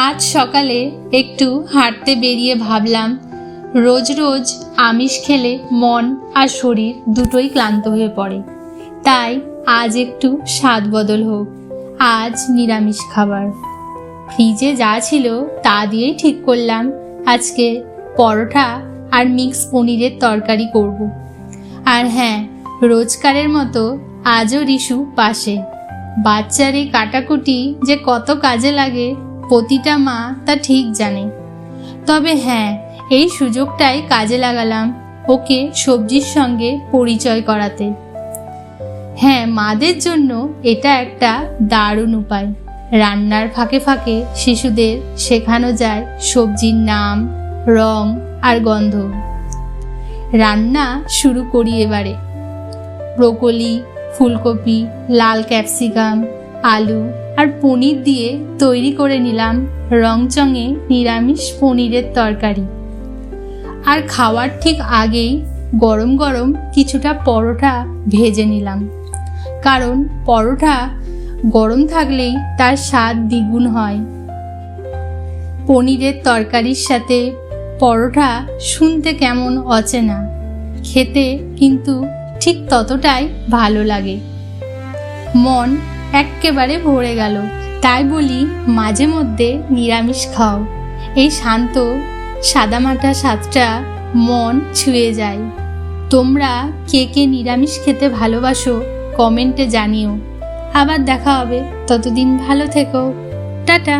আজ সকালে একটু হাঁটতে বেরিয়ে ভাবলাম, রোজ রোজ আমিষ খেলে মন আর শরীর দুটোই ক্লান্ত হয়ে পড়ে। তাই আজ একটু স্বাদ বদল হোক, আজ নিরামিষ খাবার। ফ্রিজে যা ছিল তা দিয়েই ঠিক করলাম আজকে পরোটা আর মিক্স পনিরের তরকারি করব। আর হ্যাঁ, রোজকারের মতো আজও রিশু পাশে। বাচ্চার এই কাটাকুটি যে কত কাজে লাগে প্রতিটা মা তা ঠিক জানে। তবে হ্যাঁ, এই সুযোগটাই কাজে লাগালাম ওকে সবজির সঙ্গে পরিচয় করাতে। হ্যাঁ, মাদের জন্য এটা একটা দারুণ উপায়। রান্নার ফাঁকে ফাঁকে শিশুদের শেখানো যায় সবজির নাম, রং আর গন্ধ। রান্না শুরু করি এবারে। ব্রোকলি, ফুলকপি, লাল ক্যাপসিকাম, আলু আর পনির দিয়ে তৈরি করে নিলাম রংচঙে নিরামিষ পনিরের তরকারি। আর খাওয়ার ঠিক আগেই গরম গরম কিছুটা পরোটা ভেজে নিলাম, কারণ পরোটা গরম থাকলেই তার স্বাদ দ্বিগুণ হয়। পনিরের তরকারির সাথে পরোটা শুনতে কেমন অচেনা, খেতে কিন্তু ঠিক ততটাই ভালো লাগে। মন এক্কেবারে ভরে গেল। তাই বলি, মাঝে মধ্যে নিরামিষ খাও। এই শান্ত সাদামাটা স্বাদটা মন ছুঁয়ে যায়। তোমরা কে কে নিরামিষ খেতে ভালোবাসো কমেন্টে জানিও। আবার দেখা হবে, ততদিন ভালো থেকো। টাটা।